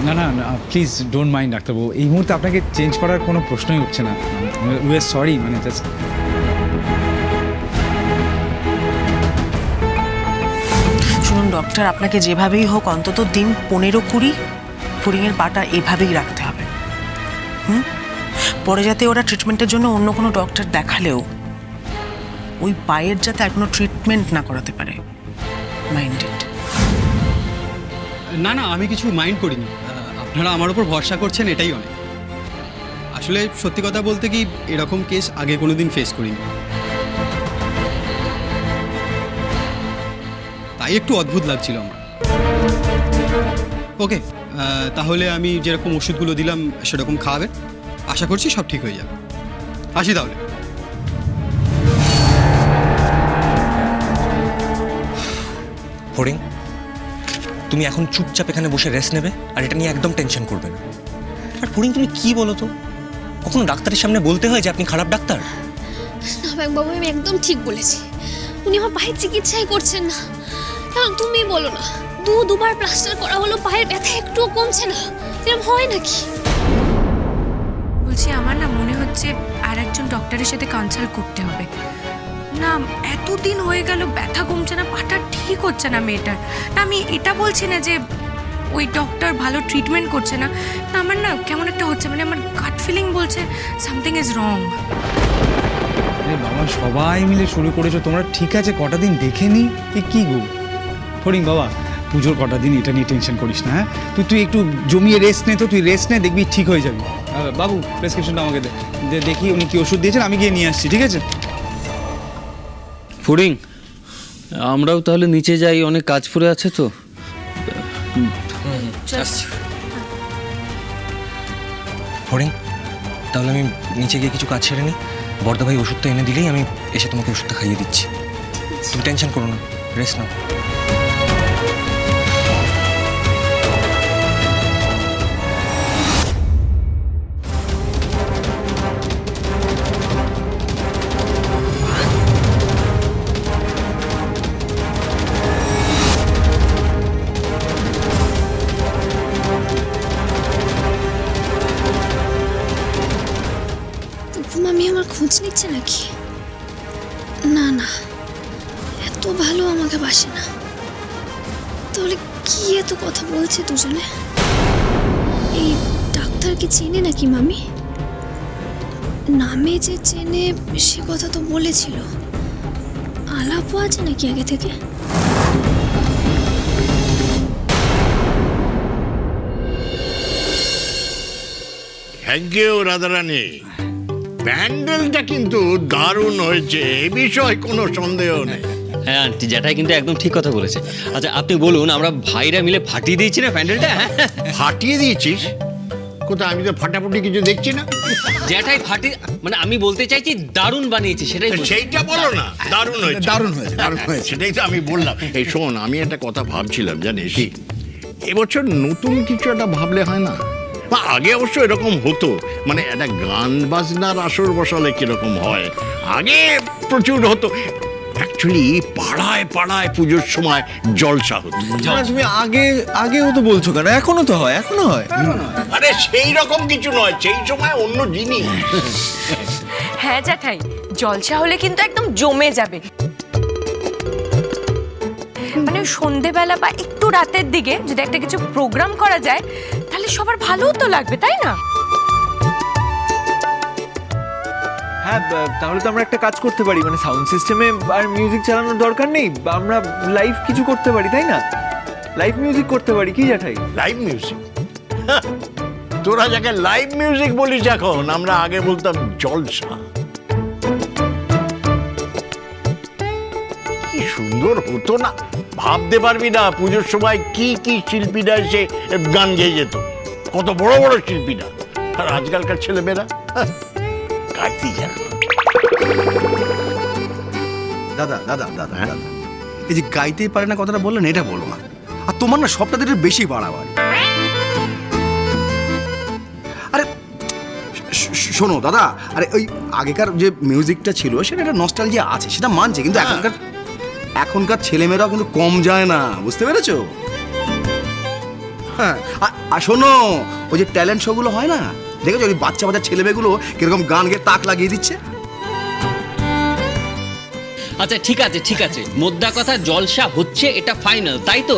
না না না প্লিজ ডোন্ট মাইন্ড ডাক্তারবাবু, এই মুহূর্তে আপনাকে চেঞ্জ করার কোনো প্রশ্নই উঠছে না। উই আর সরি, মানে জাস্ট শুনুন ডক্টর, আপনাকে যেভাবেই হোক অন্তত দিন 15-20 ফড়িংয়ের পাটা এভাবেই রাখতে হবে। পরে যাতে ওরা ট্রিটমেন্টের জন্য অন্য কোনো ডক্টর দেখালেও ওই পায়ের যাতে আর কোনো ট্রিটমেন্ট না করাতে পারে। মাইন্ডেড? না না, আমি কিছু মাইন্ড করিনি। আপনারা আমার উপর ভরসা করছেন, এটাই অনেক। আসলে সত্যি কথা বলতে কি, এরকম কেস আগে কোনোদিন ফেস করিনি, তাই একটু অদ্ভুত লাগছিল আমার। ওকে, তাহলে আমি যেরকম ওষুধগুলো দিলাম সেরকম খাওয়াবেন, আশা করছি সব ঠিক হয়ে যাবে। আসি তাহলে। ফড়িং, তুমি এখন চুপচাপ এখানে বসে রেস্ট নেবে, আর এটা নিয়ে একদম টেনশন করবে না। আর ফড়িং, তুমি কি বলো তো, কখনো ডাক্তারের সামনে বলতে হয় যে আপনি খারাপ ডাক্তার? না বাবু, আমি একদম ঠিক বলেছি। উনি আমার পায়ের চিকিৎসাই করছেন না। এখন তুমি বলো না, দুবার প্লাস্টার করা হলো, পায়ের ব্যথা একটুও কমছে না। এরকম হয় নাকি? বলছি, আমার না মনে হচ্ছে আর একজন ডক্টরের সাথে কনসাল্ট করতে হবে। না, এতদিন হয়ে গেল ব্যথা কমছে না, পাটা ঠিক হচ্ছে না মেয়েটার। না, আমি এটা বলছি না যে ওই ডক্টর ভালো ট্রিটমেন্ট করছে না। না, আমার না কেমন একটা হচ্ছে, মানে আমার গাট ফিলিং বলছে সামথিং ইজ রং। আরে বাবা, সবাই মিলে শুরু করেছো তোমরা, ঠিক আছে কটা দিন দেখে নি। এ কি গো ফড়িং বাবা, পুজোর কটা দিন এটা নিয়ে টেনশন করিস না। হ্যাঁ, তুই একটু জমিয়ে রেস্ট নে, তো তুই রেস্ট নে, দেখবি ঠিক হয়ে যাবি। বাবু, প্রেসক্রিপশনটা আমাকে দে, দেখি উনি কি ওষুধ দিয়েছেন, আমি গিয়ে নিয়ে আসছি, ঠিক আছে? ফড়িং, আমরাও তাহলে নিচে যাই, অনেক কাজ পড়ে আছে তো। ফড়িং, তাহলে আমি নিচে গিয়ে কিছু কাজ সেরে নিই। বড়দা ভাই ওষুধটা এনে দিলেই আমি এসে তোমাকে ওষুধটা খাইয়ে দিচ্ছি। তুমি টেনশন করো না, রেস্ট নাও। মামি আমার খোঁজ নিচ্ছে নাকি? না না, এত ভালো আমাকে বাসে না। তাহলে কি এত কথা বলছে দুজনে? এই ডাক্তারকে চেনে নাকি মামি? নামে যে চেনে সে কথা তো বলেছিল। আলাপও আছে নাকি আগে থেকে? থ্যাংক ইউ রাধারানী, প্যান্ডেলটা কিন্তু দারুণ হয়েছে, এ বিষয়ে কোনো সন্দেহ নেই। হ্যাঁ আন্টি, জ্যাঠাই কিন্তু একদম ঠিক কথা বলেছে। আচ্ছা আপনি বলুন, আমরা ভাইরা মিলে ফাটিয়ে দিয়েছি না প্যান্ডেলটা? ফাটিয়ে দিয়েছিস কোথায়? আমি তো ফাটাফুটি কিছু দেখছি না। জ্যাঠাই ফাটি, মানে আমি বলতে চাইছি দারুণ বানিয়েছি, সেটাই বলছি। সেইটা বলো না, দারুণ হয়েছে। দারুণ হয়েছে, দারুণ হয়েছে। সেটাই তো আমি বললাম। এই শোন, আমি একটা কথা ভাবছিলাম জানিস, এবছর নতুন কিছু একটা ভাবলে হয় না? বা আগে অবশ্য এরকম হতো, মানে একটা গান বাজনার আসর বসালে কিরকম হয়, আগে প্রচুর হতো। অ্যাকচুয়ালি পাড়ায় পাড়ায় পুজোর সময় জলসা হতো। তুমি আগেও তো বলছো কেন? এখনো তো হয়, এখনো হয়। আরে সেই রকম কিছু নয়, সেই সময় অন্য জিনিস। হ্যাঁ জ্যাঠাই, জলসা হলে কিন্তু একদম জমে যাবে। মানে সন্ধেবেলা বা একটু রাতের দিকে যদি একটা কিছু প্রোগ্রাম করা যায়, তাহলে সবার ভালোও তো লাগবে, তাই না? হ্যাঁ, তাহলে তো আমরা একটা কাজ করতে পারি, মানে সাউন্ড সিস্টেমে আর মিউজিক চালানোর দরকার নেই, আমরা লাইভ কিছু করতে পারি, তাই না? লাইভ মিউজিক করতে পারি, কি জ্যাঠাই? Live music? তোরা যাকে লাইভ মিউজিক বলিস এখন, আমরা আগে বলতাম জলসা। কি সুন্দর হতো না, ভাবতে পারবি না পুজোর সময় কি কি শিল্পীরা এসে গান গেয়ে যেত, কত বড় বড় শিল্পীরা। আর আজকালকার ছেলেমেয়েরা গাইতেই জানে না। দাদা দাদা দাদা দাদা, এই যে গাইতেই পারে না কথাটা বললেন, এটা বলো না। আর তোমার না সবটাতে একটু বেশি বাড়াবাড়ি। আরে শোনো দাদা, আরে ওই আগেকার যে মিউজিকটা ছিল সেটা একটা নস্টালজিয়া আছে, সেটা মানছে, কিন্তু এখনকার ছেলেমেয়েরাও কিন্তু কম যায় না, বুঝতে পেরেছো? হ্যাঁ আর শোনো, ওই যে ট্যালেন্ট শোগুলো হয় না, দেখেছো ওই বাচ্চা বাচ্চা ছেলেমেয়েগুলো কিরকম গান গেয়ে তাক লাগিয়ে দিচ্ছে। আচ্ছা ঠিক আছে ঠিক আছে, মোদ্দা কথা জলসা হচ্ছে, এটা ফাইনাল তাই তো?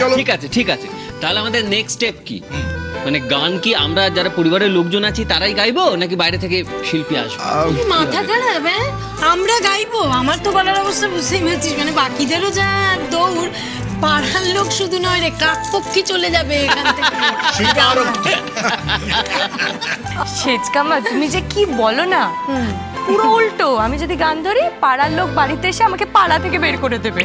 চলো। ঠিক আছে ঠিক আছে, তাহলে আমাদের নেক্সট স্টেপ কি? মানে গান কি আমরা যারা পরিবারের লোকজন আছি তারাই গাইবো নাকি বাইরে থেকে শিল্পী আসবে? মাথা খারাপ, হ্যাঁ আমরা গাইবো? আমার তো বলার অবস্থা বুঝতেই পারছিস, মানে বাকিদেরও যা দৌড়, পাড়ার লোক শুধু নয় রে, কাকপক্ষী চলে যাবে এখান থেকে। সেচকামা তুমি যে কি বলো না, পুরো উল্টো। আমি যদি গান ধরি পাড়ার লোক বাড়িতে এসে আমাকে পাড়া থেকে বের করে দেবে।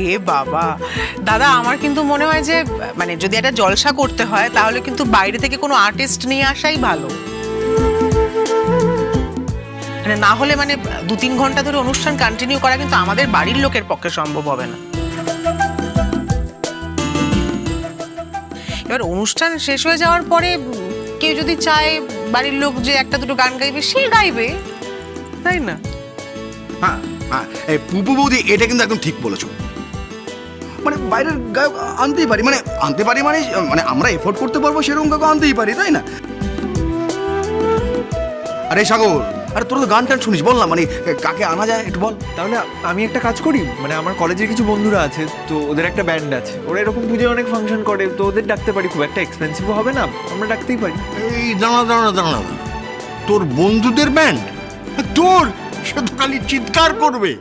এ বাবা, দাদা আমার কিন্তু মনে হয় যে মানে যদি একটা জলসা করতে হয় তাহলে কিন্তু বাইরে থেকে কোনো আর্টিস্ট নিয়ে আসাই ভালো। মানে না হলে মানে 2-3 ঘন্টা ধরে অনুষ্ঠান কন্টিনিউ করা কিন্তু আমাদের বাড়ির লোকের পক্ষে সম্ভব হবে না। এবার অনুষ্ঠান শেষ হয়ে যাওয়ার পরে কেউ যদি চায় বাড়ির লোক যে একটা দুটো গান গাইবে, সে গাইবে, তাই না? হ্যাঁ হ্যাঁ, এই পুপু বৌদি এটা কিন্তু একদম ঠিক বলেছো। মানে বাইরের গায়ক আনতেই পারি, মানে আনতে পারি মানে মানে আমরা এফোর্ড করতে পারবো সেরকম গায়ক আনতেই পারি, তাই না? আরে সাগর, আরে তোর তো গান টান শুনিস, বল না মানে কাকে আনা যায় একটু বল। তাহলে আমি একটা কাজ করি, মানে আমার কলেজের কিছু বন্ধুরা আছে তো, ওদের একটা ব্যান্ড আছে, ওরা এরকম পুজোয় অনেক ফাংশন করে, তো ওদের ডাকতে পারি, খুব একটা এক্সপেন্সিভও হবে না, আমরা ডাকতেই পারি। এই দাঁড়া দাঁড়া দাঁড়া, তোর বন্ধুদের ব্যান্ড? তোর সে তো খালি চিৎকার করবে।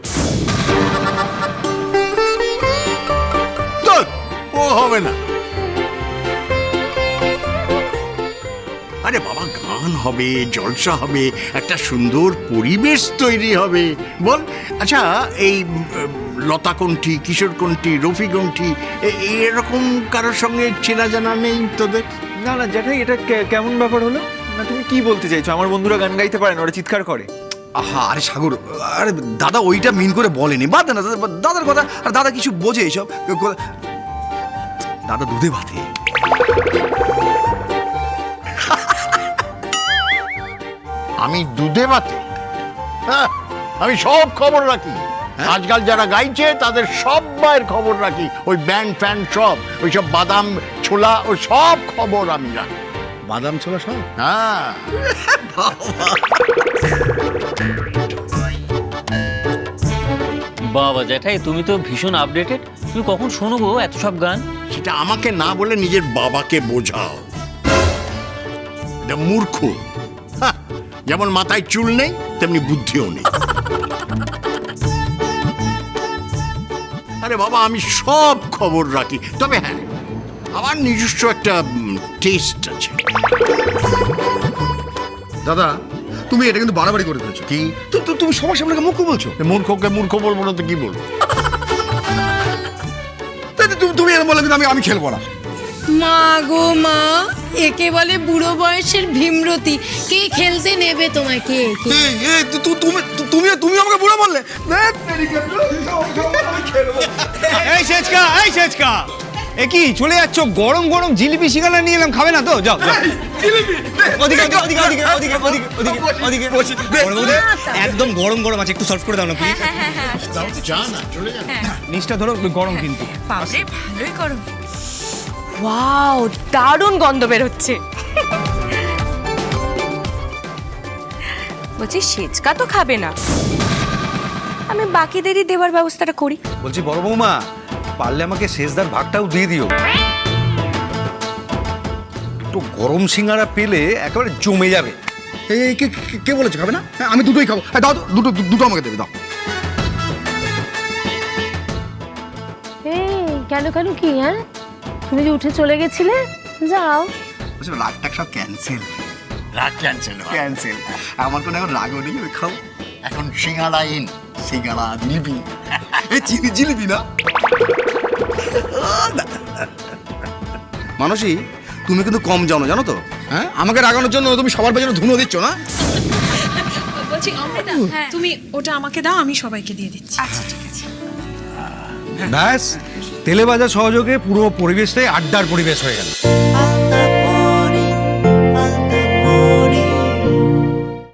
তোর ও হবে না। আরে বাবা, গান হবে, জলসা হবে, একটা সুন্দর পরিবেশ তৈরি হবে। বল আচ্ছা, এই লতা কণ্ঠী, কিশোর কণ্ঠী, রফি কণ্ঠী এরকম কারোর সঙ্গে চেনা জানা নেই তোদের? না না জ্যাঠাই, এটা কেমন ব্যাপার হলো? না তুমি কি বলতে চাইছো? আমার বন্ধুরা গান গাইতে পারে না, ওরা চিৎকার করে? আহা, আরে সাগর, আরে দাদা ওইটা মিন করে বলেনি, বাদ দে না দাদার কথা। আর দাদা কিছু বোঝে এইসব, দাদা দুধে ভাতে। আমি দুধে ভাতে? হ্যাঁ, আমি সব খবর রাখি। আজকাল যারা গাইছে তাদের সবার খবর রাখি, ওই ব্যান্ড ফ্যান্ড সব, ওই সব বাদাম ছোলা ও সব খবর আমি রাখি। বাদাম ছোলা সব? হ্যাঁ। বাবা জ্যাঠাই, তুমি তো ভীষণ আপডেটেড। তুমি কখন শোনো গো এত সব গান? সেটা আমাকে না বলে নিজের বাবাকে বোঝাও। এটা মূর্খ। হ্যাঁ, যেমন মাথায় চুল নেই তেমনি বুদ্ধিও নেই। আরে বাবা, আমি সব খবর রাখি, তবে হ্যাঁ আমার নিজস্ব একটা টেস্ট আছে। দাদা তুমি এটা কিন্তু বাড়াবাড়ি করে ফেলছো। কি? তুমি সবার সামনে মূর্খ বলছো? মূর্খকে মূর্খ বলবো না তো কি বলবো? তুমি এরকম বলে কিন্তু আমি খেলবো না। মা গো মা, একে বলে বুড়ো বয়সের ভীমরতি, কে খেলতে নেবে তোমাকে? তুমি আমাকে বুড়ো বললে? এই সেচকা, এই সেচকা, এ কি চলে যাচ্ছ? গরম গরম জিলিপি শিকালা নিয়ে এলাম, খাবে না তো? যাও যাও। ওদিকে ওদিকে ওদিকে ওদিকে ওদিকে ওদিকে ওদিকে। একদম গরম গরম আছে, একটু সার্ভ করে দাও না প্লিজ। যা না, চলে যা। নিচটা ধরো, গরম কিন্তু। বাপরে, ভালোই করো। ওয়াও, দারুণ গন্ধ বের হচ্ছে। বলছি সেচকা তো খাবে না, আমি বাকিদেরই দেওয়ার ব্যবস্থাটা করি। বলছি বড় বৌমা, পারলে আমাকে শেষদার ভাগটাও দিয়ে দিও। তো গরম সিঙ্গারা পেলে একেবারে জমে যাবে। এই কে বলেছে খাবে না? আমি দুটোই খাবো। দাও দুটো দুটো আমাকে দেবে, দাও। কেন কেন কি? হ্যাঁ, তুমি যে উঠে চলে গেছিলে, যাও। রাগটা সব ক্যান্সেল। রাগ ক্যান্সেল ক্যান্সেল। আমার কোনো এখন রাগও নেই, খাও। এখন সিঙ্গাড়া ইন, সিঙ্গাড়া জিলিপি। এই চিনি জিলিপি না? মানসী, তুমি কিন্তু কম জানো, জানো তো? হ্যাঁ, আমাকে রাগানোর জন্য তুমি সবার পেছনে ধুনো দিচ্ছ না? বলছি অমৃতা, তুমি ওটা আমাকে দাও, আমি সবাইকে দিয়ে দিচ্ছি। আচ্ছা ঠিক আছে। ব্যাস, তেলে ভাজা সহযোগে পুরো পরিবেশটাই আড্ডার পরিবেশ হয়ে গেল।